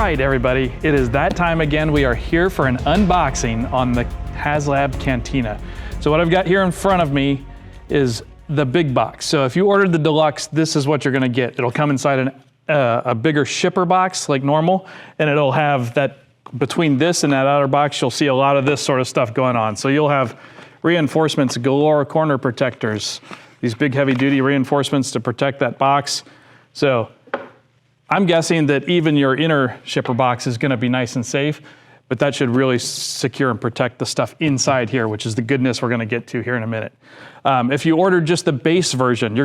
right, everybody, it is that time again. We are here for an unboxing on the HasLab Cantina. So what I've got here in front of me is the big box. So if you ordered the deluxe, this is what you're gonna get. It'll come inside a bigger shipper box like normal, and it'll have that, between this and that outer box, you'll see a lot of this sort of stuff going on. So you'll have reinforcements galore, corner protectors, these big heavy duty reinforcements to protect that box. So I'm guessing that even your inner shipper box is gonna be nice and safe, but that should really secure and protect the stuff inside here, which is the goodness we're gonna get to here in a minute. If you ordered just the base version,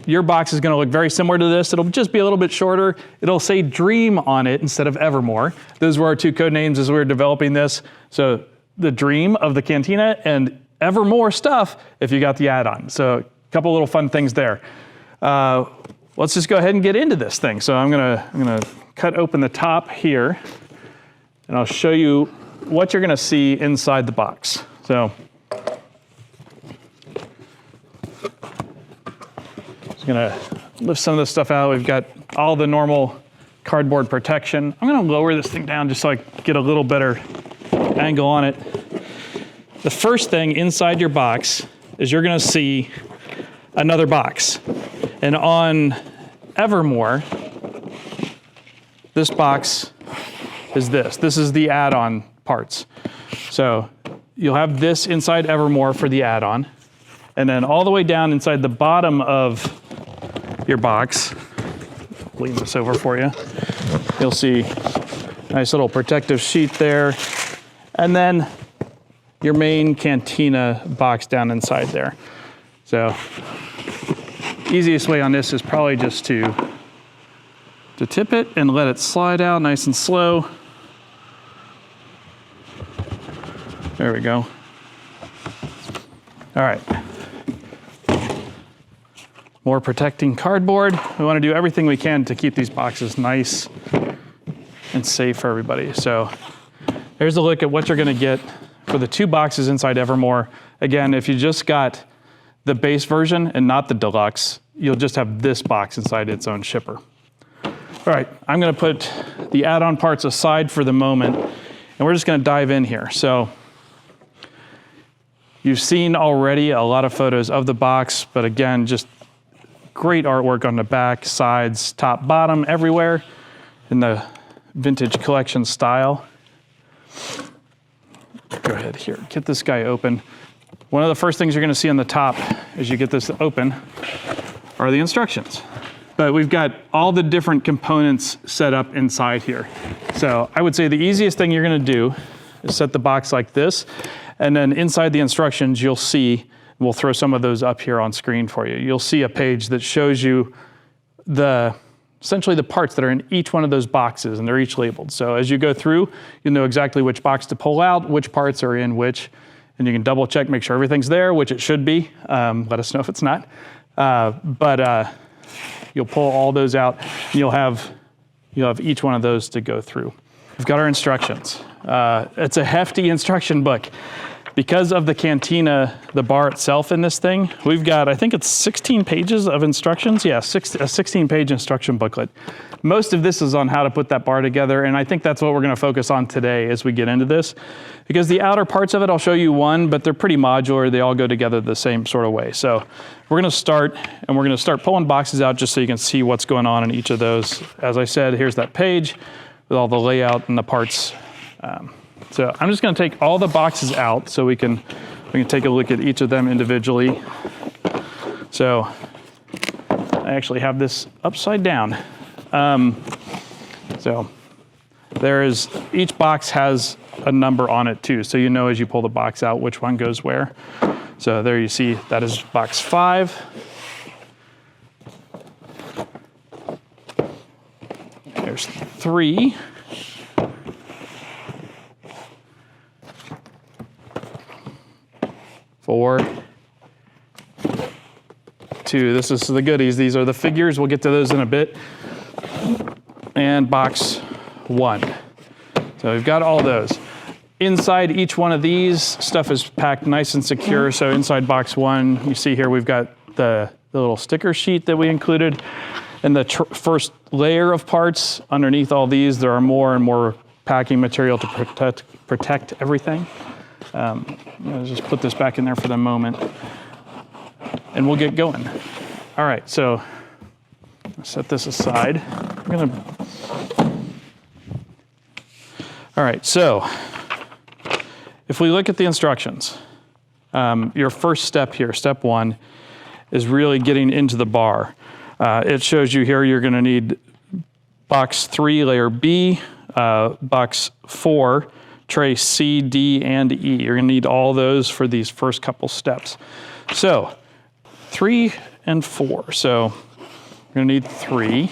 your box is gonna look very similar to this. It'll just be a little bit shorter. It'll say Dream on it instead of Evermore. Those were our two code names as we were developing this. So the Dream of the Cantina and Evermore stuff if you got the add-on. So a couple little fun things there. Let's just go ahead and get into this thing. So I'm gonna cut open the top here, and I'll show you what you're gonna see inside the box. So just gonna lift some of this stuff out. We've got all the normal cardboard protection. I'm gonna lower this thing down just so I get a little better angle on it. The first thing inside your box is you're gonna see another box. And on Evermore, this box is this. This is the add-on parts. So you'll have this inside Evermore for the add-on. And then all the way down inside the bottom of your box, lean this over for you, you'll see a nice little protective sheet there. And then your main Cantina box down inside there. So easiest way on this is probably just to tip it and let it slide out nice and slow. There we go. All right. More protecting cardboard. We want to do everything we can to keep these boxes nice and safe for everybody. So there's a look at what you're going to get for the two boxes inside Evermore. Again, if you just got the base version and not the deluxe, you'll just have this box inside its own shipper. All right, I'm gonna put the add-on parts aside for the moment, and we're just gonna dive in here. So you've seen already a lot of photos of the box, but again, just great artwork on the back, sides, top, bottom, everywhere in the vintage collection style. Go ahead here, get this guy open. One of the first things you're gonna see on the top as you get this open are the instructions. But we've got all the different components set up inside here. So I would say the easiest thing you're gonna do is set the box like this, and then inside the instructions you'll see, we'll throw some of those up here on screen for you. You'll see a page that shows you essentially the parts that are in each one of those boxes, and they're each labeled. So as you go through, you'll know exactly which box to pull out, which parts are in which, and you can double check, make sure everything's there, which it should be. Let us know if it's not. You'll pull all those out, and you'll have each one of those to go through. We've got our instructions. It's a hefty instruction book. Because of the Cantina, the bar itself in this thing, we've got, I think it's 16 pages of instructions. Yeah, a 16-page instruction booklet. Most of this is on how to put that bar together, and I think that's what we're gonna focus on today as we get into this. Because the outer parts of it, I'll show you one, but they're pretty modular. They all go together the same sort of way. So we're gonna start, and we're gonna start pulling boxes out just so you can see what's going on in each of those. As I said, here's that page with all the layout and the parts. So I'm just gonna take all the boxes out so we can take a look at each of them individually. So I actually have this upside down. So each box has a number on it too, so you know as you pull the box out which one goes where. So there you see, that is box 5. There's 3. 4, 2, this is the goodies. These are the figures. We'll get to those in a bit. And box 1. So we've got all those. Inside each one of these, stuff is packed nice and secure. So inside box 1, you see here we've got the little sticker sheet that we included. And the first layer of parts underneath all these, there are more and more packing material to protect everything. Just put this back in there for the moment, and we'll get going. All right, so set this aside. All right, so if we look at the instructions, your first step here, step 1, is really getting into the bar. It shows you here you're going to need box 3, layer B, box 4, tray C, D, and E. You're going to need all those for these first couple steps. So 3 and 4. So we're going to need 3.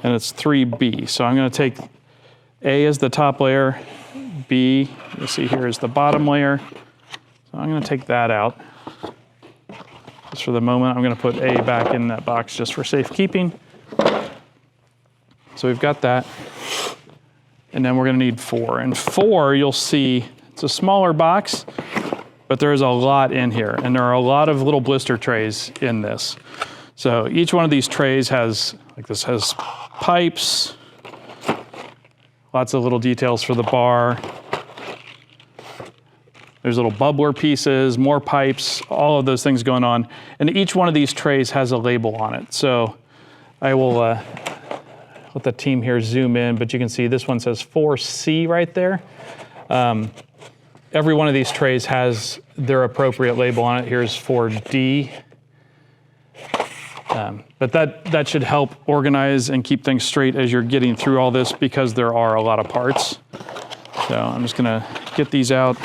And it's 3B. So I'm going to take A as the top layer, B, you see here is the bottom layer. So I'm going to take that out. Just for the moment, I'm going to put A back in that box just for safekeeping. So we've got that. And then we're going to need 4. And 4, you'll see, it's a smaller box, but there's a lot in here. And there are a lot of little blister trays in this. So each one of these trays has, like this has pipes, lots of little details for the bar. There's little bubbler pieces, more pipes, all of those things going on. And each one of these trays has a label on it. So I will let the team here zoom in, but you can see this one says 4C right there. Every one of these trays has their appropriate label on it. Here's 4D. But that should help organize and keep things straight as you're getting through all this, because there are a lot of parts. So I'm just gonna get these out,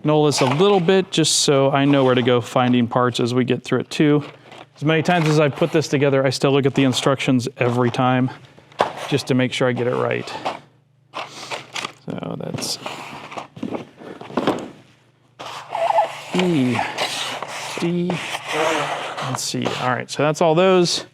null this a little bit just so I know where to go finding parts as we get through it too. As many times as I put this together, I still look at the instructions every time just to make sure I get it right. So that's E, D, and C. All right, so that's all those.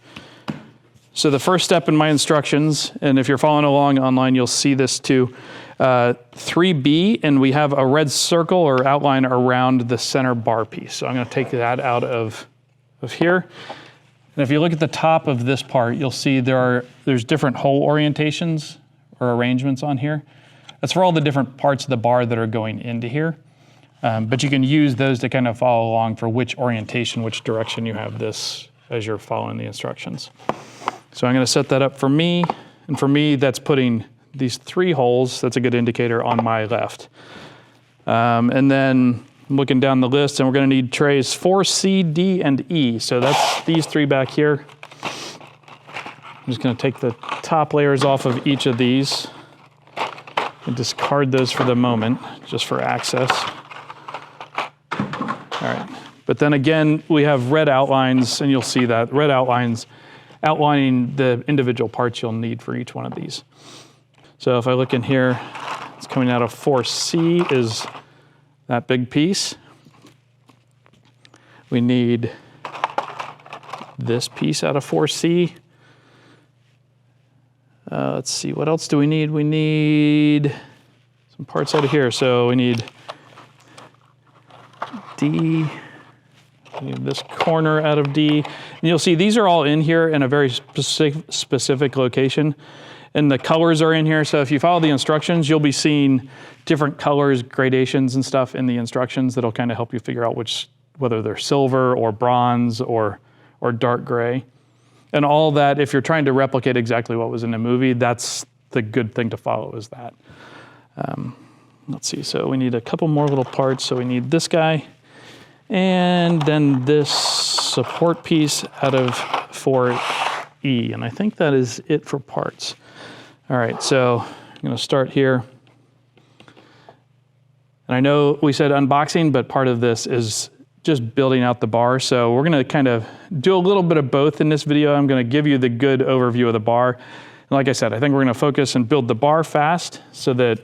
So the first step in my instructions, and if you're following along online, you'll see this too, 3B, and we have a red circle or outline around the center bar piece. So I'm going to take that out of here. And if you look at the top of this part, you'll see there's different hole orientations or arrangements on here. That's for all the different parts of the bar that are going into here. But you can use those to kind of follow along for which orientation, which direction you have this as you're following the instructions. So I'm going to set that up for me. And for me, that's putting these 3 holes, that's a good indicator, on my left. And then I'm looking down the list, and we're going to need trays 4, C, D, and E. So that's these 3 back here. I'm just going to take the top layers off of each of these and discard those for the moment, just for access. All right. But then again, we have red outlines, and you'll see that red outlines outlining the individual parts you'll need for each one of these. So if I look in here, it's coming out of 4C is that big piece. We need this piece out of 4C. Let's see, what else do we need? We need some parts out of here. So we need D. We need this corner out of D. And you'll see these are all in here in a very specific location. And the colors are in here. So if you follow the instructions, you'll be seeing different colors, gradations and stuff in the instructions that'll kind of help you figure out whether they're silver or bronze or dark gray. And all that, if you're trying to replicate exactly what was in the movie, that's the good thing to follow, is that. Let's see, so we need a couple more little parts. So we need this guy, and then this support piece out of 4E. And I think that is it for parts. All right, so I'm going to start here. And I know we said unboxing, but part of this is just building out the bar. So we're going to kind of do a little bit of both in this video. I'm going to give you the good overview of the bar. And like I said, I think we're going to focus and build the bar fast so that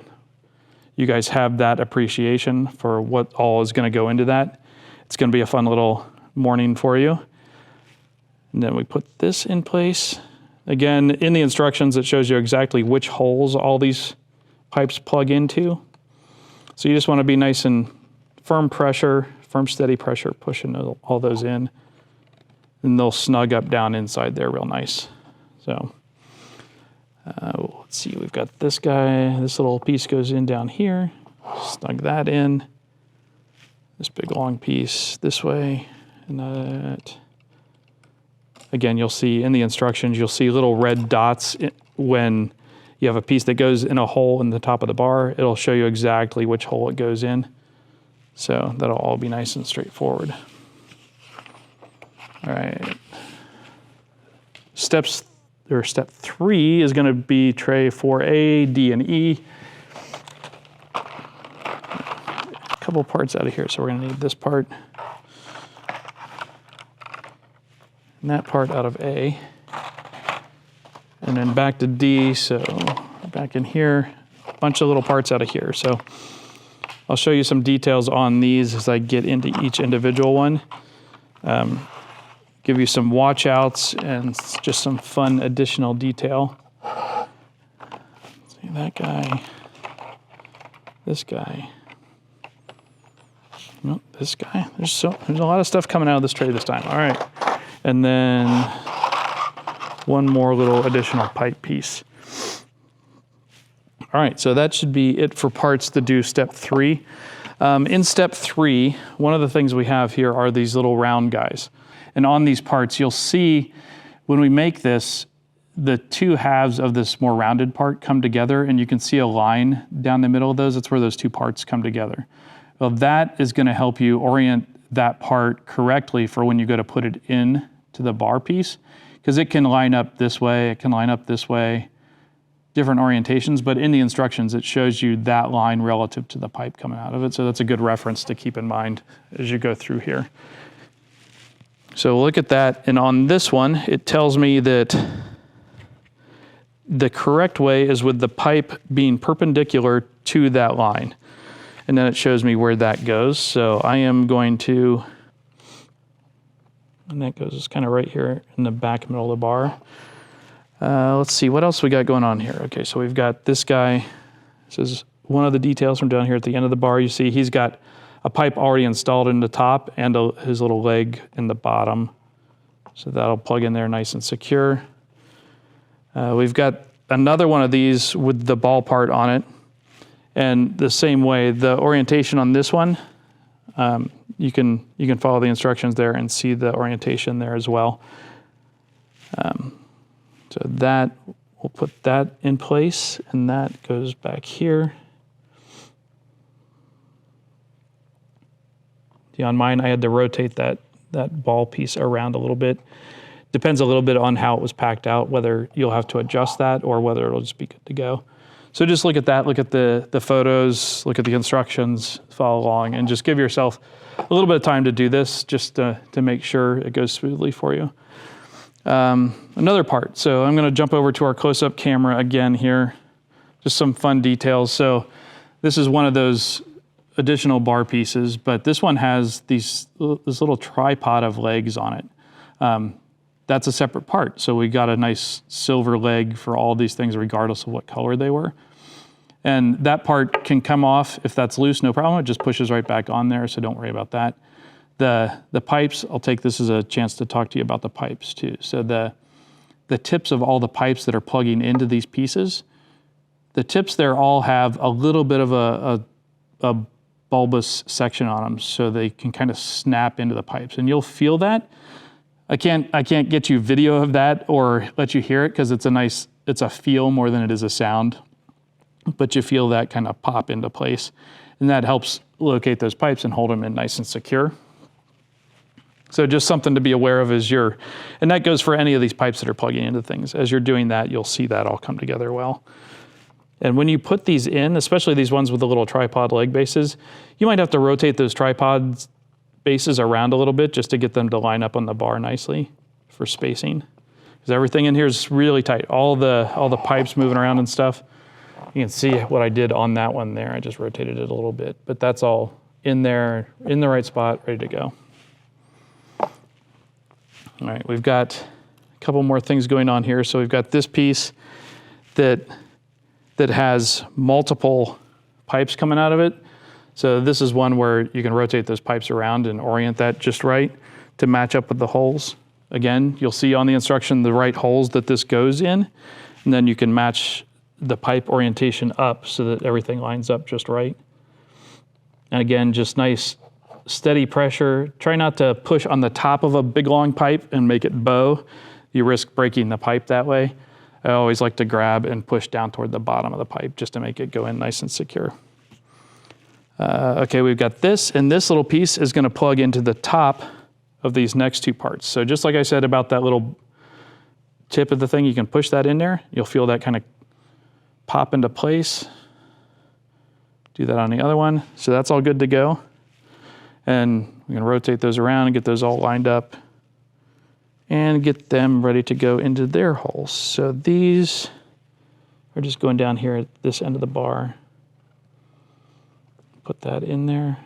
you guys have that appreciation for what all is going to go into that. It's going to be a fun little morning for you. And then we put this in place. Again, in the instructions, it shows you exactly which holes all these pipes plug into. So you just want to be nice and firm pressure, firm steady pressure, pushing all those in. and they'll snug up down inside there real nice. So let's see, we've got this guy, this little piece goes in down here, snug that in, this big long piece this way, and that. Again, you'll see in the instructions, you'll see little red dots when you have a piece that goes in a hole in the top of the bar. It'll show you exactly which hole it goes in. So that'll all be nice and straightforward. All right. Step 3 is going to be tray 4A, D, and E. A couple parts out of here, so we're going to need this part. And that part out of A. And then back to D, so back in here, a bunch of little parts out of here. So I'll show you some details on these as I get into each individual one. Give you some watch outs and just some fun additional detail. See that guy, this guy, nope, this guy. There's a lot of stuff coming out of this tray this time. All right. And then one more little additional pipe piece. All right, so that should be it for parts to do step 3. In step 3, one of the things we have here are these little round guys. And on these parts, you'll see when we make this, the two halves of this more rounded part come together, and you can see a line down the middle of those. That's where those two parts come together. Well, that is going to help you orient that part correctly for when you go to put it in to the bar piece, because it can line up this way, it can line up this way, different orientations, but in the instructions it shows you that line relative to the pipe coming out of it, so that's a good reference to keep in mind as you go through here. So look at that, and on this one it tells me that the correct way is with the pipe being perpendicular to that line, and then it shows me where that goes. So I am going to, and that goes kind of right here in the back middle of the bar. Let's see, what else we got going on here? Okay, so we've got this guy. This is one of the details from down here at the end of the bar. You see he's got a pipe already installed in the top and his little leg in the bottom. So that'll plug in there nice and secure. We've got another one of these with the ball part on it. And the same way, the orientation on this one, you can follow the instructions there and see the orientation there as well. So that, we'll put that in place, and that goes back here. See, on mine, I had to rotate that ball piece around a little bit. Depends a little bit on how it was packed out, whether you'll have to adjust that or whether it'll just be good to go. So just look at that, look at the photos, look at the instructions, follow along, and just give yourself a little bit of time to do this just to make sure it goes smoothly for you. Another part, so I'm going to jump over to our close-up camera again here, just some fun details. So this is one of those additional bar pieces, but this one has this little tripod of legs on it. That's a separate part, so we got a nice silver leg for all these things regardless of what color they were. And that part can come off if that's loose, no problem. It just pushes right back on there, so don't worry about that. The pipes, I'll take this as a chance to talk to you about the pipes too. So the tips of all the pipes that are plugging into these pieces, the tips there all have a little bit of a bulbous section on them, so they can kind of snap into the pipes, and you'll feel that. I can't get you video of that or let you hear it because it's a feel more than it is a sound, but you feel that kind of pop into place, and that helps locate those pipes and hold them in nice and secure. So just something to be aware of and that goes for any of these pipes that are plugging into things. As you're doing that, you'll see that all come together well. And when you put these in, especially these ones with the little tripod leg bases, you might have to rotate those tripod bases around a little bit just to get them to line up on the bar nicely for spacing. Because everything in here is really tight. All the pipes moving around and stuff. You can see what I did on that one there. I just rotated it a little bit, but that's all in there, in the right spot, ready to go. All right, we've got a couple more things going on here. So we've got this piece that has multiple pipes coming out of it. So this is one where you can rotate those pipes around and orient that just right to match up with the holes. Again, you'll see on the instruction the right holes that this goes in, and then you can match the pipe orientation up so that everything lines up just right. And again, just nice steady pressure. Try not to push on the top of a big long pipe and make it bow. You risk breaking the pipe that way. I always like to grab and push down toward the bottom of the pipe just to make it go in nice and secure. Okay, we've got this, and this little piece is going to plug into the top of these next two parts. So just like I said about that little tip of the thing, you can push that in there. You'll feel that kind of pop into place. Do that on the other one. So that's all good to go. And we can rotate those around and get those all lined up and get them ready to go into their holes. So these are just going down here at this end of the bar. Put that in there,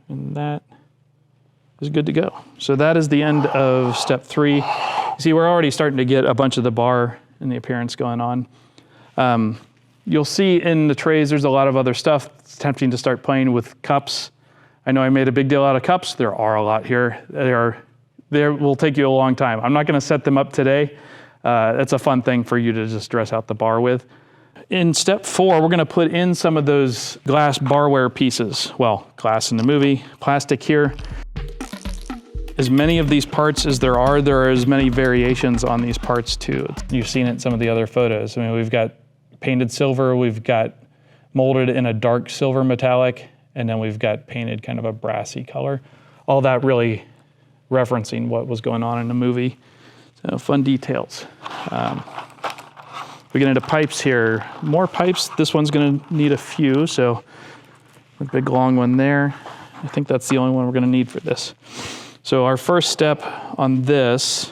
and that is good to go. So that is the end of step 3. You see, we're already starting to get a bunch of the bar and the appearance going on. You'll see in the trays, there's a lot of other stuff. It's tempting to start playing with cups. I know I made a big deal out of cups. There are a lot here. They will take you a long time. I'm not going to set them up today. That's a fun thing for you to just dress out the bar with. In step 4, we're going to put in some of those glass barware pieces. Well, glass in the movie, plastic here. As many of these parts as there are as many variations on these parts too. You've seen it in some of the other photos. I mean, we've got painted silver, we've got molded in a dark silver metallic, and then we've got painted kind of a brassy color. All that really referencing what was going on in the movie. So fun details. We get into pipes here. More pipes. This one's going to need a few, so a big long one there. I think that's the only one we're going to need for this. So our first step on this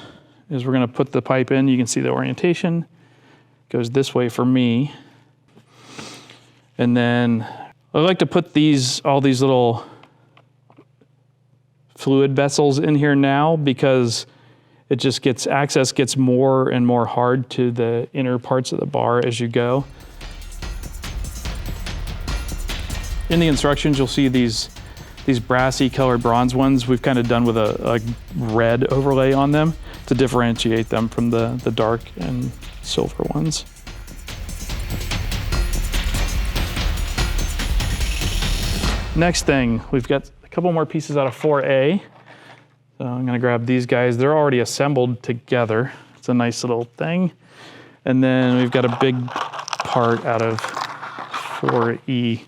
is we're going to put the pipe in. You can see the orientation. It goes this way for me. And then I like to put all these little fluid vessels in here now because it just access gets more and more hard to the inner parts of the bar as you go. In the instructions, you'll see these brassy colored bronze ones we've kind of done with a red overlay on them to differentiate them from the dark and silver ones. Next thing, we've got a couple more pieces out of 4A. So I'm gonna grab these guys. They're already assembled together. It's a nice little thing. And then we've got a big part out of 4E.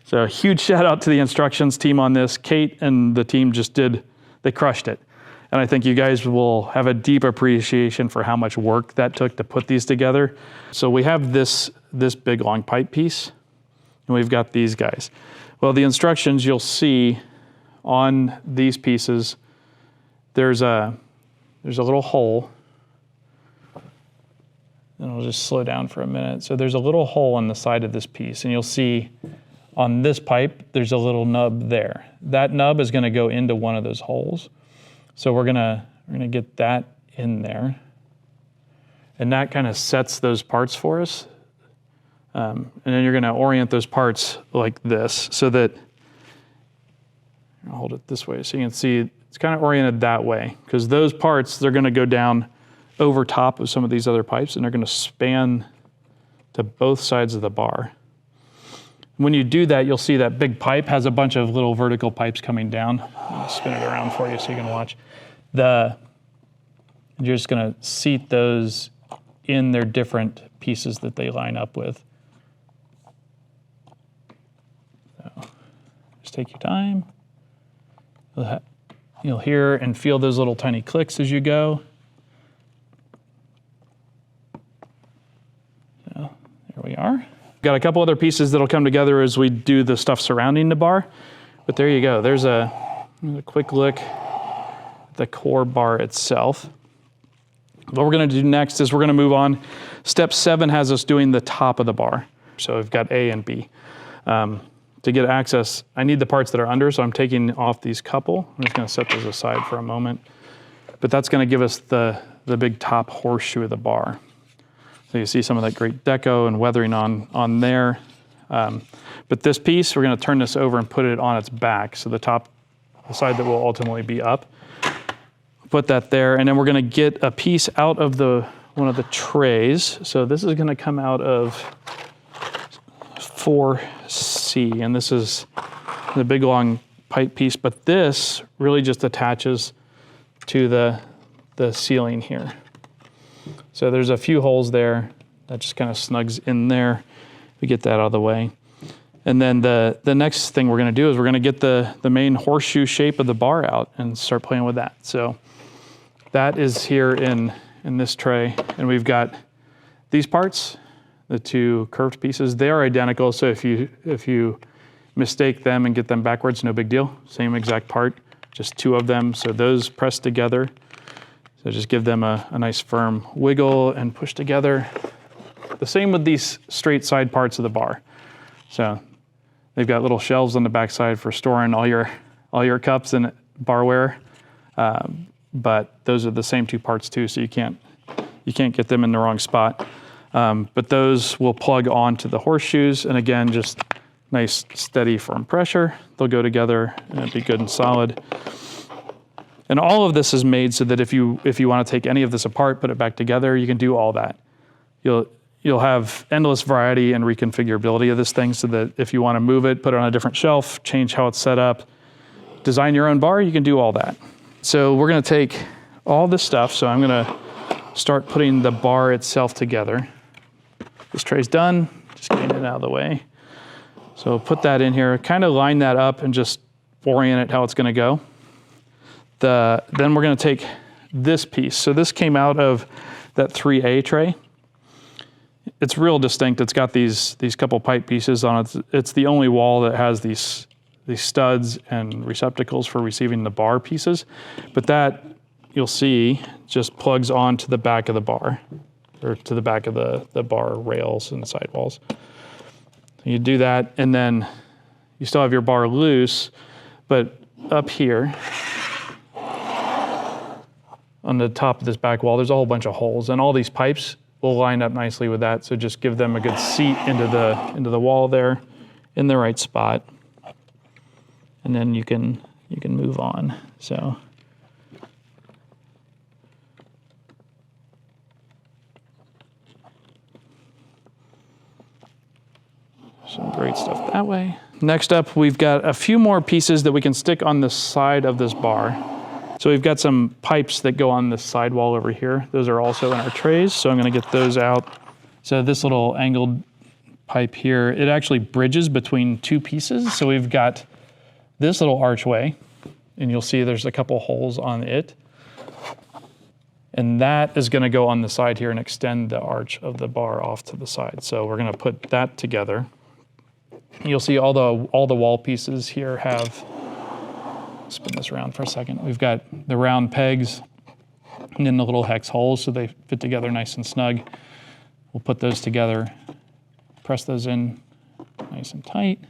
So a huge shout out to the instructions team on this. Kate and the team they crushed it. And I think you guys will have a deep appreciation for how much work that took to put these together. So we have this big long pipe piece, and we've got these guys. Well, the instructions you'll see on these pieces, there's a little hole. And I'll just slow down for a minute. So there's a little hole on the side of this piece, and you'll see on this pipe, there's a little nub there. That nub is gonna go into one of those holes. So we're gonna get that in there. And that kind of sets those parts for us. And then you're gonna orient those parts like this so that, I'll hold it this way so you can see it's kind of oriented that way, because those parts, they're gonna go down over top of some of these other pipes, and they're gonna span to both sides of the bar. When you do that, you'll see that big pipe has a bunch of little vertical pipes coming down. I'll spin it around for you so you can watch. You're just gonna seat those in their different pieces that they line up with. So just take your time. You'll hear and feel those little tiny clicks as you go. So there we are. Got a couple other pieces that'll come together as we do the stuff surrounding the bar. But there you go. There's a quick look at the core bar itself. What we're going to do next is we're going to move on. Step 7 has us doing the top of the bar. So we've got A and B. To get access, I need the parts that are under, so I'm taking off these couple. I'm just going to set those aside for a moment. But that's going to give us the big top horseshoe of the bar. So you see some of that great deco and weathering on there. But this piece, we're going to turn this over and put it on its back. So the side that will ultimately be up. Put put that there, and then we're gonna get a piece out of one of the trays. So this is gonna come out of 4C, and this is the big long pipe piece, but this really just attaches to the ceiling here. So there's a few holes there that just kind of snugs in there. We get that out of the way. And then the next thing we're gonna do is we're gonna get the main horseshoe shape of the bar out and start playing with that. So that is here in this tray, and we've got these parts, the two curved pieces. They are identical, so if you mistake them and get them backwards, no big deal. Same exact part, just two of them. So those press together. So just give them a nice firm wiggle and push together. The same with these straight side parts of the bar. So they've got little shelves on the backside for storing all your cups and barware. But those are the same two parts too, so you can't get them in the wrong spot. But those will plug onto the horseshoes, and again, just nice, steady, firm pressure. They'll go together and it'll be good and solid. And all of this is made so that if you want to take any of this apart, put it back together, you can do all that. You'll have endless variety and reconfigurability of this thing, so that if you want to move it, put it on a different shelf, change how it's set up, design your own bar, you can do all that. So we're going to take all this stuff. So I'm going to start putting the bar itself together. This tray's done, just getting it out of the way. So put that in here, kind of line that up and just orient it how it's going to go. Then we're going to take this piece. So this came out of that 3A tray. It's real distinct. It's got these couple pipe pieces on it. It's the only wall that has these studs and receptacles for receiving the bar pieces. But that, you'll see, just plugs onto the back of the bar, or to the back of the bar rails and the sidewalls. You do that, and then you still have your bar loose, but up here on the top of this back wall, there's a whole bunch of holes, and all these pipes will line up nicely with that. So just give them a good seat into the wall there, in the right spot, and then you can move on. So some great stuff that way. Next up, we've got a few more pieces that we can stick on the side of this bar. So we've got some pipes that go on the sidewall over here. Those are also in our trays, so I'm gonna get those out. So this little angled pipe here, it actually bridges between two pieces. So we've got this little archway, and you'll see there's a couple holes on it. And that is gonna go on the side here and extend the arch of the bar off to the side. So we're gonna put that together. You'll see all the wall pieces here have, spin this around for a second. We've got the round pegs and then the little hex holes, so they fit together nice and snug. We'll put those together, press those in nice and tight.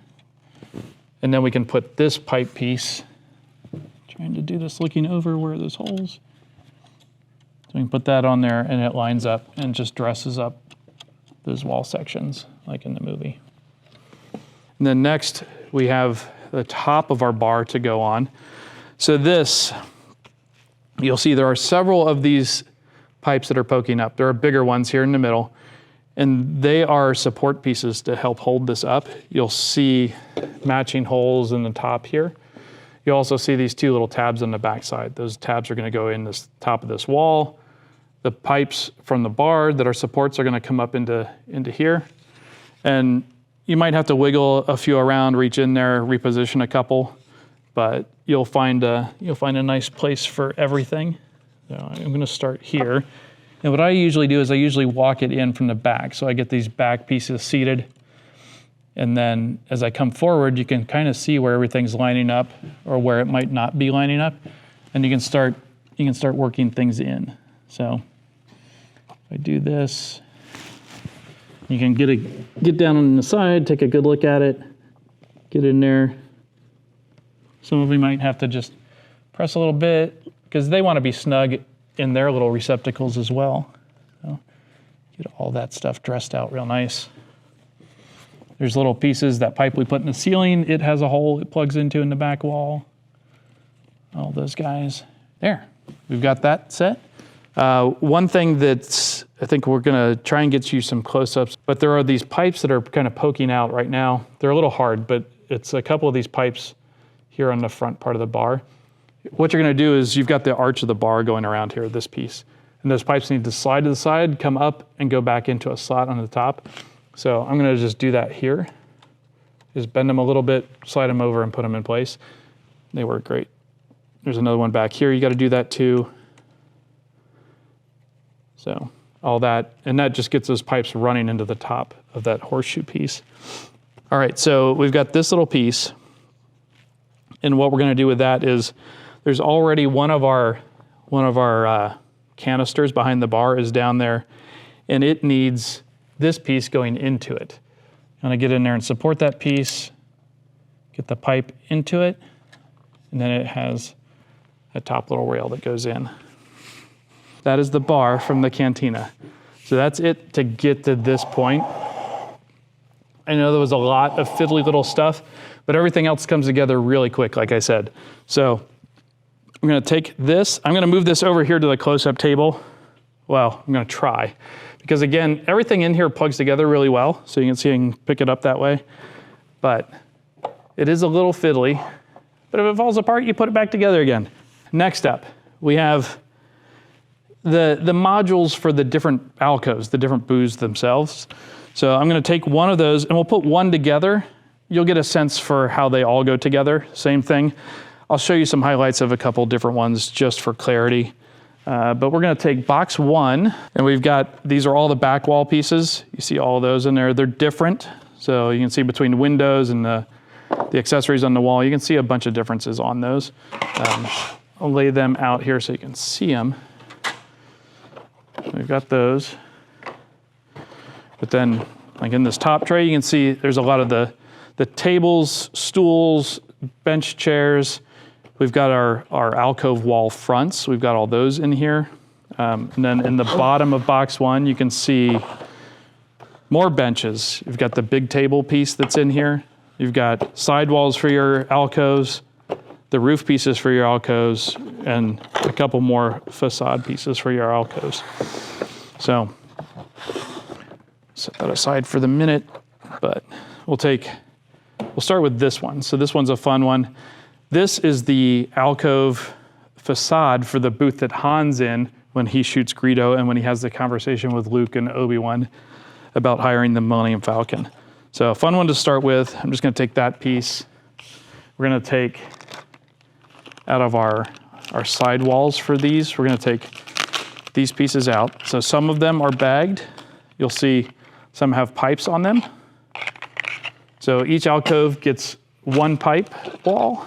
And then we can put this pipe piece, trying to do this looking over where are those holes. So we can put that on there, and it lines up and just dresses up those wall sections like in the movie. And then next, we have the top of our bar to go on. So this, you'll see there are several of these pipes that are poking up. There are bigger ones here in the middle, and they are support pieces to help hold this up. You'll see matching holes in the top here. You'll also see these two little tabs on the back side. Those tabs are gonna go in this top of this wall. The pipes from the bar that are supports are gonna come up into here. And you might have to wiggle a few around, reach in there, reposition a couple, but you'll find a nice place for everything. So I'm gonna start here. And what I usually do is I usually walk it in from the back. So I get these back pieces seated. And then as I come forward, you can kind of see where everything's lining up or where it might not be lining up. And you can start working things in. So if I do this, you can get down on the side, take a good look at it, get in there. Some of you might have to just press a little bit because they want to be snug in their little receptacles as well. So get all that stuff dressed out real nice. There's little pieces, that pipe we put in the ceiling, it has a hole it plugs into in the back wall. All those guys. There, we've got that set. One thing that's, I think we're gonna try and get you some close-ups, but there are these pipes that are kind of poking out right now. They're a little hard, but it's a couple of these pipes here on the front part of the bar. What you're gonna do is you've got the arch of the bar going around here, this piece. And those pipes need to slide to the side, come up, and go back into a slot on the top. So I'm gonna just do that here. Just bend them a little bit, slide them over, and put them in place. They work great. There's another one back here. You gotta do that too. So all that, and that just gets those pipes running into the top of that horseshoe piece. All right, so we've got this little piece. And what we're gonna do with that is, there's already one of our canisters behind the bar is down there, and it needs this piece going into it. I'm gonna get in there and support that piece, get the pipe into it, and then it has a top little rail that goes in. That is the bar from the Cantina. So that's it to get to this point. I know there was a lot of fiddly little stuff, but everything else comes together really quick, like I said. So I'm gonna take this, I'm gonna move this over here to the close-up table. Well, I'm gonna try. Because again, everything in here plugs together really well, so you can see I can pick it up that way. But it is a little fiddly, but if it falls apart, you put it back together again. Next up, we have the modules for the different alcoves, the different booths themselves. So I'm gonna take one of those and we'll put one together. You'll get a sense for how they all go together, same thing. I'll show you some highlights of a couple different ones just for clarity. But we're gonna take box one, and we've got, these are all the back wall pieces. You see all of those in there. They're different. So you can see between windows and the accessories on the wall, you can see a bunch of differences on those. I'll lay them out here so you can see them. We've got those. But then, like in this top tray, you can see there's a lot of the tables, stools, bench chairs. We've got our alcove wall fronts. We've got all those in here. And then in the bottom of box one, you can see more benches. You've got the big table piece that's in here. You've got sidewalls for your alcoves, the roof pieces for your alcoves, and a couple more facade pieces for your alcoves. So set that aside for the minute, but we'll start with this one. So this one's a fun one. This is the alcove facade for the booth that Han's in when he shoots Greedo and when he has the conversation with Luke and Obi-Wan about hiring the Millennium Falcon. So a fun one to start with. I'm just gonna take that piece. We're gonna take out of our side walls for these, we're gonna take these pieces out. So some of them are bagged. You'll see some have pipes on them. So each alcove gets one pipe wall,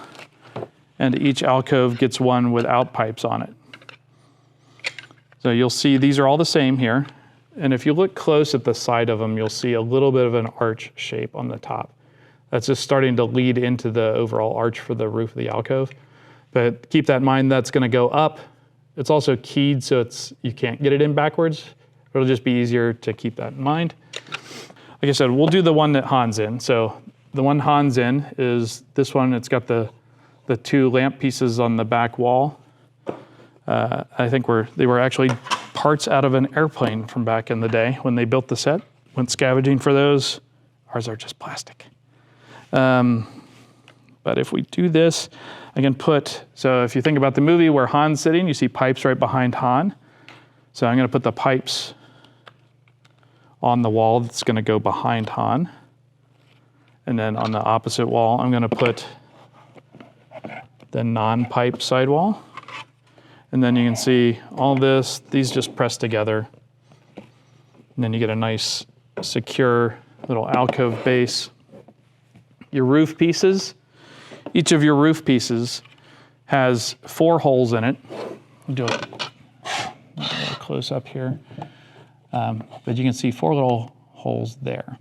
and each alcove gets one without pipes on it. So you'll see these are all the same here. And if you look close at the side of them, you'll see a little bit of an arch shape on the top. That's just starting to lead into the overall arch for the roof of the alcove. But keep that in mind, that's gonna go up. It's also keyed, so you can't get it in backwards. It'll just be easier to keep that in mind. Like I said, we'll do the one that Han's in. So the one Han's in is this one. It's got the two lamp pieces on the back wall. I think they were actually parts out of an airplane from back in the day when they built the set. Went scavenging for those. Ours are just plastic. But if we do this, I can so if you think about the movie where Han's sitting, you see pipes right behind Han. So I'm gonna put the pipes on the wall that's gonna go behind Han. And then on the opposite wall, I'm gonna put the non-pipe sidewall. And then you can see all this, these just press together. And then you get a nice, secure little alcove base. Your roof pieces, each of your roof pieces has 4 holes in it. I'll do it close up here. But you can see 4 little holes there.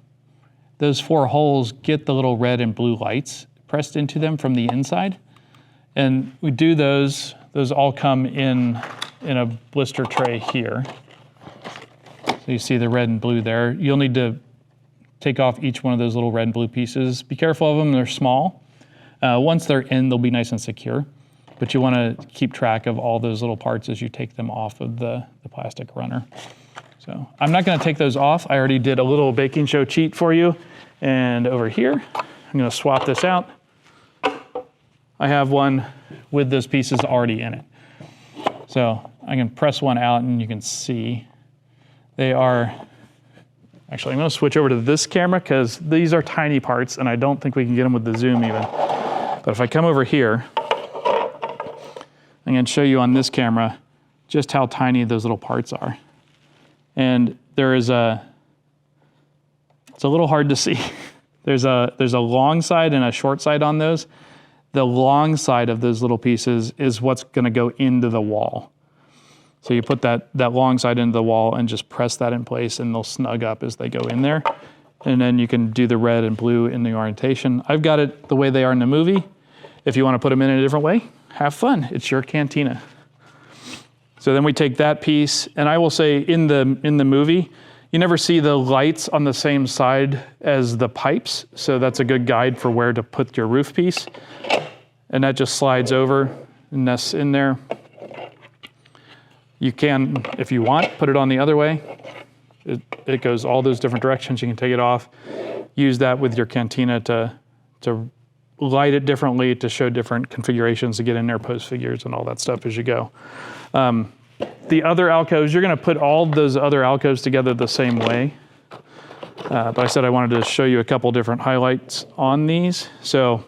Those 4 holes get the little red and blue lights pressed into them from the inside. And we do those all come in a blister tray here. So you see the red and blue there. You'll need to take off each one of those little red and blue pieces. Be careful of them, they're small. Once they're in, they'll be nice and secure. but you want to keep track of all those little parts as you take them off of the plastic runner. So I'm not going to take those off. I already did a little baking show cheat for you. And over here, I'm going to swap this out. I have one with those pieces already in it. So I can press one out and you can see they are, actually I'm going to switch over to this camera because these are tiny parts and I don't think we can get them with the zoom even. But if I come over here, I'm going to show you on this camera just how tiny those little parts are. And there is it's a little hard to see. There's a long side and a short side on those. The long side of those little pieces is what's going to go into the wall. So you put that long side into the wall and just press that in place and they'll snug up as they go in there. And then you can do the red and blue in the orientation. I've got it the way they are in the movie. If you want to put them in a different way, have fun. It's your cantina. So then we take that piece, and I will say in the movie, you never see the lights on the same side as the pipes. So that's a good guide for where to put your roof piece. And that just slides over and nests in there. You can, if you want, put it on the other way. It goes all those different directions. You can take it off. Use that with your cantina to light it differently, to show different configurations, to get in there post figures and all that stuff as you go. The other alcoves, you're going to put all those other alcoves together the same way. But I said I wanted to show you a couple different highlights on these. So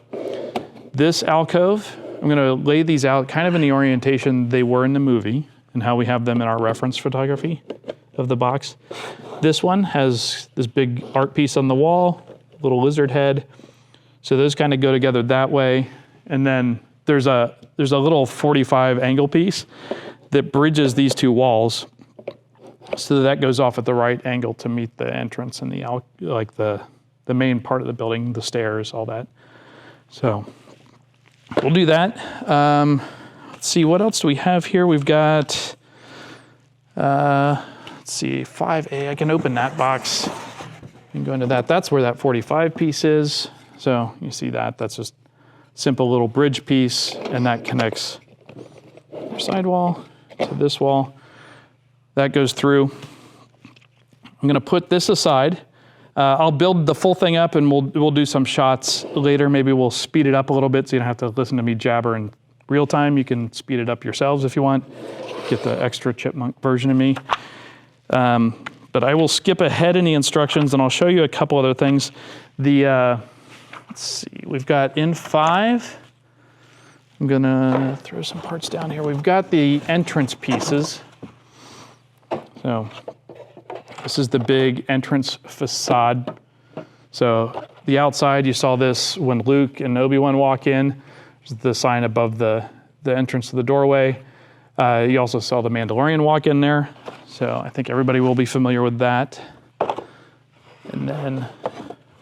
this alcove, I'm going to lay these out kind of in the orientation they were in the movie and how we have them in our reference photography of the box. This one has this big art piece on the wall, little lizard head. So those kind of go together that way. And then there's a little 45 angle piece that bridges these two walls. So that goes off at the right angle to meet the entrance and the main part of the building, the stairs, all that. So we'll do that. Let's see, what else do we have here? We've got, let's see, 5A. I can open that box and go into that. That's where that 45 piece is. So you see that, that's just simple little bridge piece, and that connects your sidewall to this wall. That goes through. I'm gonna put this aside. I'll build the full thing up and we'll do some shots later. Maybe we'll speed it up a little bit so you don't have to listen to me jabber in real time. You can speed it up yourselves if you want. Get the extra chipmunk version of me. But I will skip ahead in the instructions and I'll show you a couple other things. Let's see, we've got in 5. I'm gonna throw some parts down here. We've got the entrance pieces. So this is the big entrance facade. So the outside, you saw this when Luke and Obi-Wan walk in. There's the sign above the entrance to the doorway. You also saw the Mandalorian walk in there. So I think everybody will be familiar with that. And then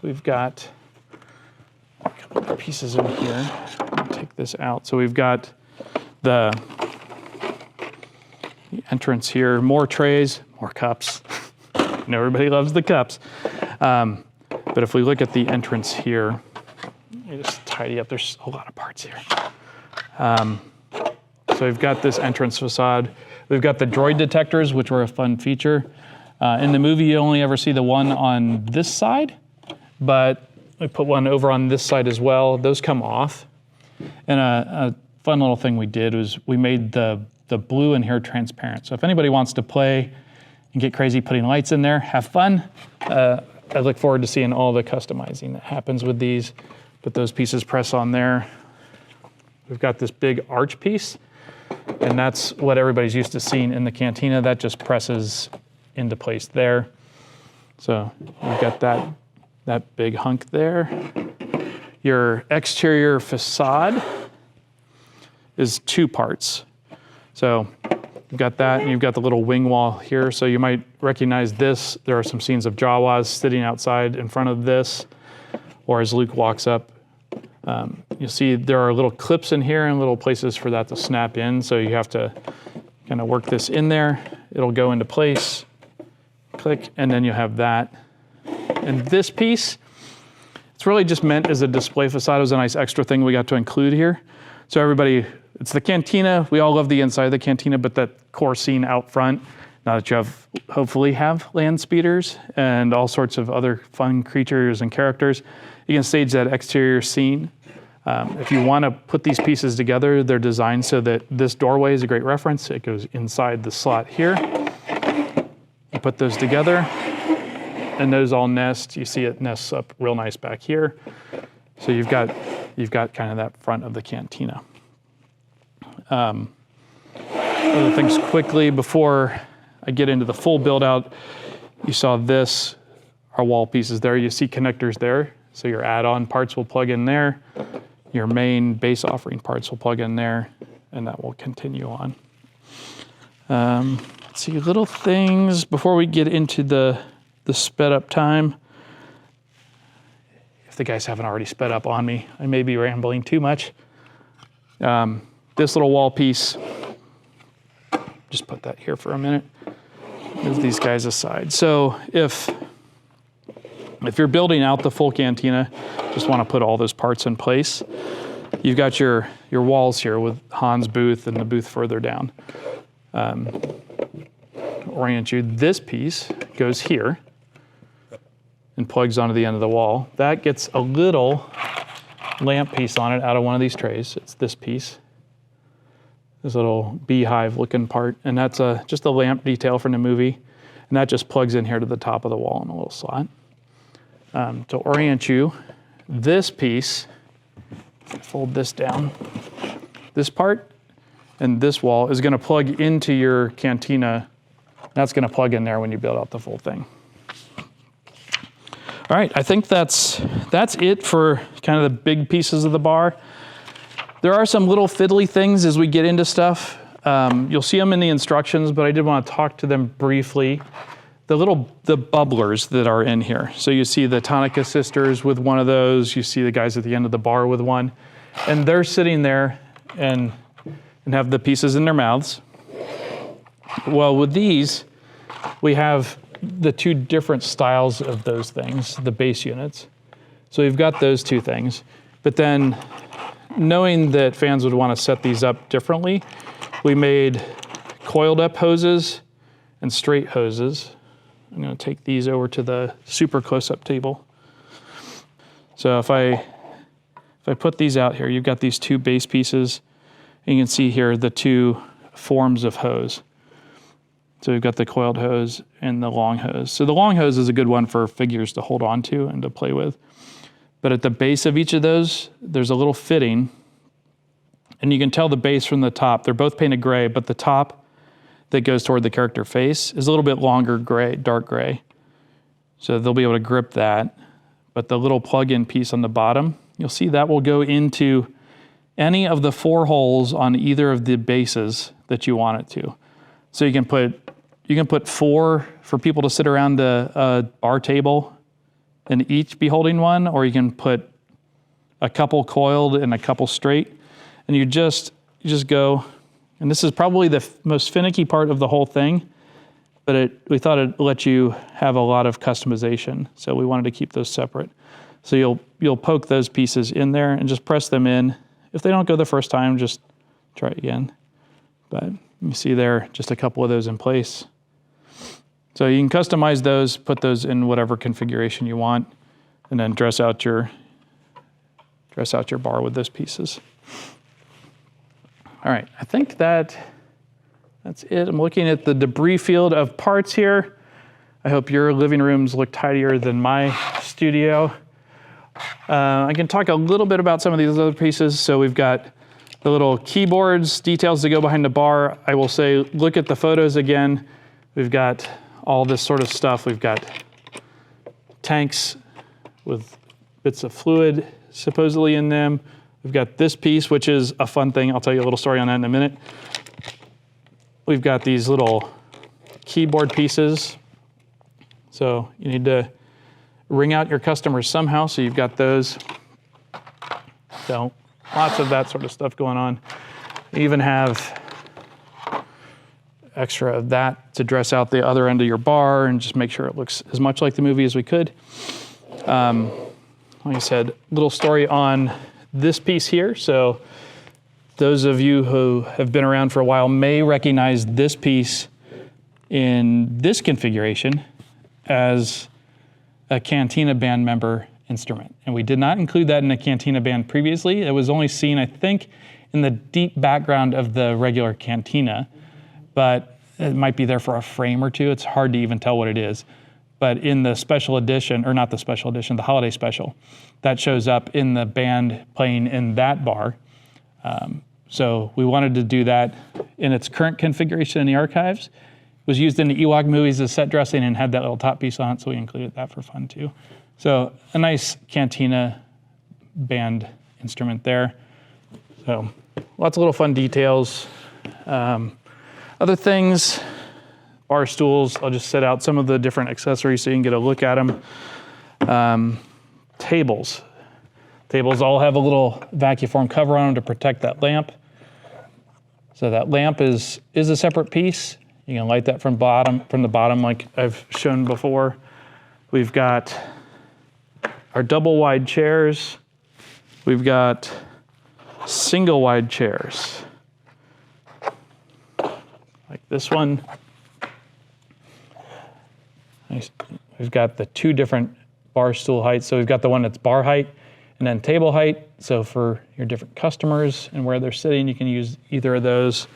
we've got a couple other pieces in here. I'll take this out. So we've got the entrance here, more trays, more cups. I know everybody loves the cups. But if we look at the entrance here, let me just tidy up. There's a lot of parts here. So we've got this entrance facade. We've got the droid detectors, which were a fun feature. In the movie, you only ever see the one on this side, but we put one over on this side as well. Those come off. And a fun little thing we did was we made the blue in here transparent. So if anybody wants to play and get crazy putting lights in there, have fun. I look forward to seeing all the customizing that happens with these. But those pieces press on there. We've got this big arch piece, and that's what everybody's used to seeing in the cantina. That just presses into place there. So you've got that big hunk there. Your exterior facade is 2 parts. So you've got that, and you've got the little wing wall here. So you might recognize this. There are some scenes of Jawas sitting outside in front of this, or as Luke walks up. You'll see there are little clips in here and little places for that to snap in. So you have to kind of work this in there. It'll go into place, click, and then you have that. And this piece, it's really just meant as a display facade. It was a nice extra thing we got to include here. So everybody, It's the cantina. We all love the inside of the cantina, but that core scene out front, now that you hopefully have land speeders and all sorts of other fun creatures and characters, you can stage that exterior scene. If you want to put these pieces together, they're designed so that this doorway is a great reference. It goes inside the slot here. You put those together, and those all nest. You see it nests up real nice back here. So you've got kind of that front of the cantina. Other things quickly before I get into the full build out, you saw this, our wall pieces there. You see connectors there. So your add-on parts will plug in there. Your main base offering parts will plug in there, and that will continue on. Let's see, little things before we get into the sped up time. If the guys haven't already sped up on me, I may be rambling too much. This little wall piece, just put that here for a minute. Move these guys aside. So if you're building out the full cantina, just want to put all those parts in place. You've got your walls here with Han's booth and the booth further down. Orient you, this piece goes here and plugs onto the end of the wall. That gets a little lamp piece on it out of one of these trays. It's this piece, this little beehive looking part, and that's just a lamp detail from the movie, and that just plugs in here to the top of the wall in a little slot. To orient you, this piece, fold this down, this part and this wall is going to plug into your cantina. That's going to plug in there when you build out the full thing. All right, I think that's it for kind of the big pieces of the bar. There are some little fiddly things as we get into stuff. You'll see them in the instructions, but I did want to talk to them briefly. The bubblers that are in here. So you see the Tonica sisters with one of those. You see the guys at the end of the bar with one. And they're sitting there and have the pieces in their mouths. Well, with these, we have the two different styles of those things, the base units. So we've got those two things. But then, knowing that fans would want to set these up differently, we made coiled up hoses and straight hoses. I'm going to take these over to the super close-up table. So if I put these out here, you've got these two base pieces, and you can see here the two forms of hose. So we've got the coiled hose and the long hose. So the long hose is a good one for figures to hold on to and to play with. But at the base of each of those, there's a little fitting, and you can tell the base from the top. They're both painted gray, but the top that goes toward the character face is a little bit longer gray, dark gray. So they'll be able to grip that. But the little plug-in piece on the bottom, you'll see that will go into any of the 4 holes on either of the bases that you want it to. So you can put 4 for people to sit around a bar table and each be holding one, or you can put a couple coiled and a couple straight, and you just go. And this is probably the most finicky part of the whole thing, but we thought it'd let you have a lot of customization. So we wanted to keep those separate. So you'll poke those pieces in there and just press them in. If they don't go the first time, just try it again. But you see there, just a couple of those in place. So you can customize those, put those in whatever configuration you want, and then dress out your bar with those pieces. All right, I think that's it. I'm looking at the debris field of parts here. I hope your living rooms look tidier than my studio. I can talk a little bit about some of these other pieces. So we've got the little keyboards, details that go behind the bar. I will say, look at the photos again. We've got all this sort of stuff. We've got tanks with bits of fluid supposedly in them. We've got this piece, which is a fun thing. I'll tell you a little story on that in a minute. We've got these little keyboard pieces. So you need to ring out your customers somehow, so you've got those. So lots of that sort of stuff going on. You even have extra of that to dress out the other end of your bar and just make sure it looks as much like the movie as we could. Like I said, little story on this piece here. So those of you who have been around for a while may recognize this piece in this configuration as a Cantina band member instrument. And we did not include that in the Cantina band previously. It was only seen, I think, in the deep background of the regular Cantina, but it might be there for a frame or two. It's hard to even tell what it is. But in the special edition, or not the special edition, the holiday special, that shows up in the band playing in that bar. So we wanted to do that in its current configuration in the archives. It was used in the Ewok movies as set dressing and had that little top piece on it, so we included that for fun too. So a nice Cantina band instrument there. So lots of little fun details. Other things, bar stools. I'll just set out some of the different accessories so you can get a look at them. Tables. Tables all have a little vacuum cover on them to protect that lamp. So that lamp is a separate piece. You can light that from the bottom like I've shown before. We've got our double wide chairs. We've got single wide chairs. Like this one. We've got the two different bar stool heights. So we've got the one that's bar height and then table height. So for your different customers and where they're sitting, you can use either of those.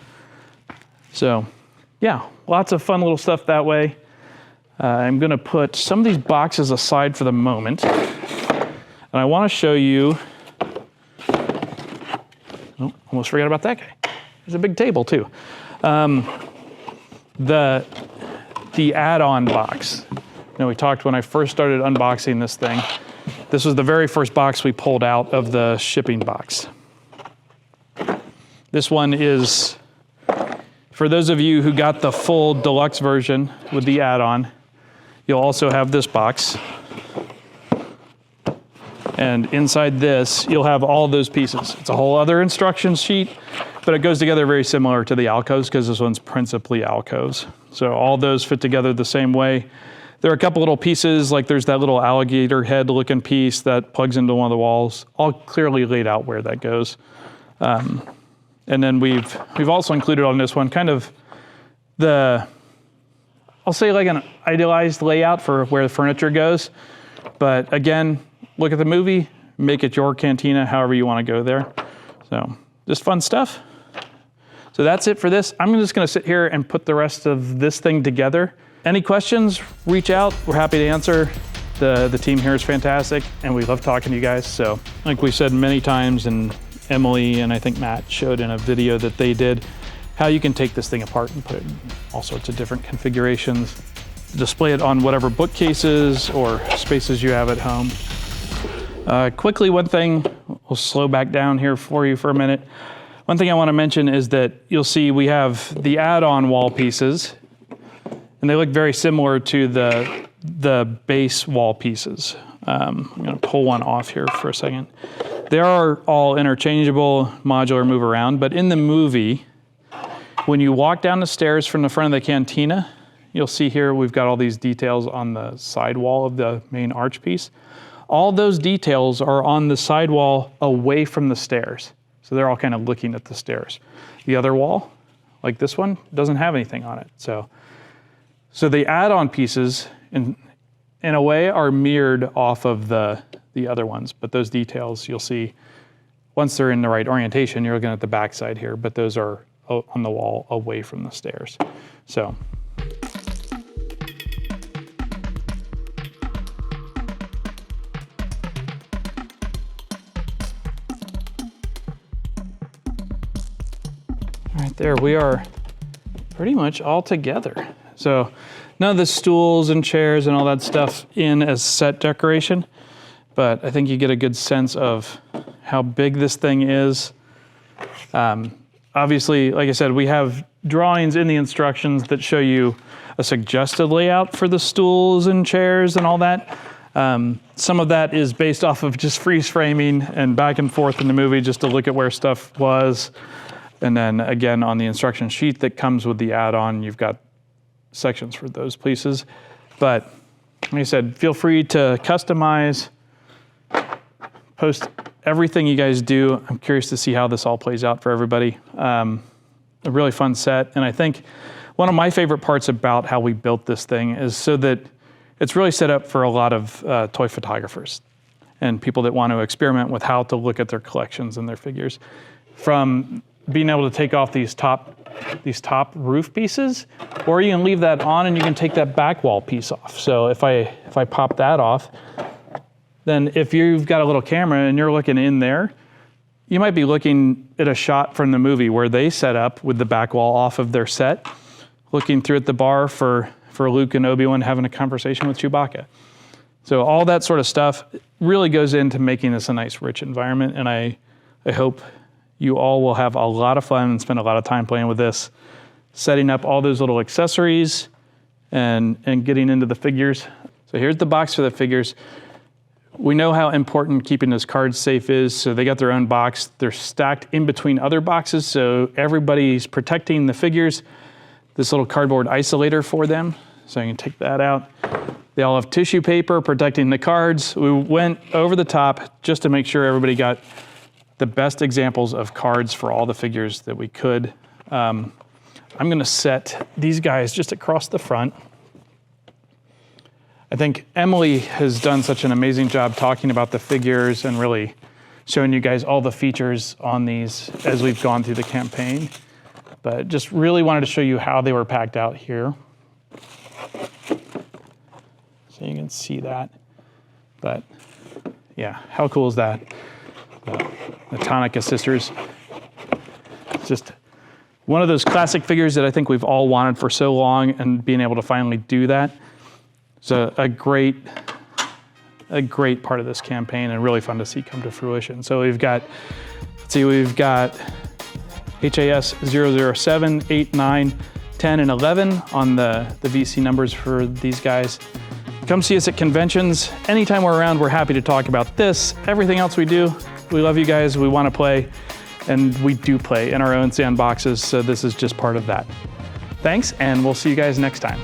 So yeah, lots of fun little stuff that way. I'm gonna put some of these boxes aside for the moment. And I wanna show you, oh, almost forgot about that guy. There's a big table too. The add-on box. You know, we talked when I first started unboxing this thing. This was the very first box we pulled out of the shipping box. This one is, for those of you who got the full deluxe version with the add-on, you'll also have this box. And inside this, you'll have all those pieces. It's a whole other instruction sheet, but it goes together very similar to the alcoves because this one's principally alcoves. So all those fit together the same way. There are a couple little pieces, like there's that little alligator head looking piece that plugs into one of the walls, all clearly laid out where that goes. And then we've also included on this one kind of I'll say like an idealized layout for where the furniture goes. But again, look at the movie, make it your cantina, however you want to go there. So just fun stuff. So that's it for this. I'm just gonna sit here and put the rest of this thing together. Any questions, reach out. We're happy to answer. The team here is fantastic and we love talking to you guys. So like we said many times, and Emily and I think Matt showed in a video that they did, how you can take this thing apart and put it in all sorts of different configurations, display it on whatever bookcases or spaces you have at home. Quickly, one thing, we'll slow back down here for you for a minute. One thing I want to mention is that you'll see we have the add-on wall pieces, and they look very similar to the base wall pieces. I'm going to pull one off here for a second. They are all interchangeable, modular, move around, but in the movie, when you walk down the stairs from the front of the cantina, you'll see here we've got all these details on the side wall of the main arch piece. All those details are on the side wall away from the stairs. So they're all kind of looking at the stairs. The other wall, like this one, doesn't have anything on it. So the add-on pieces, in a way, are mirrored off of the other ones, but those details you'll see, once they're in the right orientation, you're looking at the back side here, but those are on the wall away from the stairs. So. Right there, we are pretty much all together. So none of the stools and chairs and all that stuff in as set decoration, but I think you get a good sense of how big this thing is. Obviously, like I said, we have drawings in the instructions that show you a suggested layout for the stools and chairs and all that. Some of that is based off of just freeze framing and back and forth in the movie just to look at where stuff was. And then again, on the instruction sheet that comes with the add-on, you've got sections for those pieces. But like I said, feel free to customize, post everything you guys do. I'm curious to see how this all plays out for everybody. A really fun set. And I think one of my favorite parts about how we built this thing is so that it's really set up for a lot of toy photographers and people that want to experiment with how to look at their collections and their figures. From being able to take off these top roof pieces, or you can leave that on and you can take that back wall piece off. So if I pop that off, then if you've got a little camera and you're looking in there, you might be looking at a shot from the movie where they set up with the back wall off of their set, looking through at the bar for Luke and Obi-Wan having a conversation with Chewbacca. So all that sort of stuff really goes into making this a nice, rich environment, and I hope you all will have a lot of fun and spend a lot of time playing with this, setting up all those little accessories and getting into the figures. So here's the box for the figures. We know how important keeping those cards safe is, so they got their own box. They're stacked in between other boxes, so everybody's protecting the figures. This little cardboard isolator for them, so you can take that out. They all have tissue paper protecting the cards. We went over the top just to make sure everybody got the best examples of cards for all the figures that we could. I'm gonna set these guys just across the front. I think Emily has done such an amazing job talking about the figures and really showing you guys all the features on these as we've gone through the campaign. But just really wanted to show you how they were packed out here. So you can see that. But yeah, how cool is that? The Tonica sisters. It's just one of those classic figures that I think we've all wanted for so long, and being able to finally do that. It's a great part of this campaign and really fun to see come to fruition. So we've got, let's see, we've got HAS 007, 8, 9, 10, and 11 on the VC numbers for these guys. Come see us at conventions. Anytime we're around, we're happy to talk about this, everything else we do. We love you guys, we want to play, and we do play in our own sandboxes, so this is just part of that. Thanks, and we'll see you guys next time.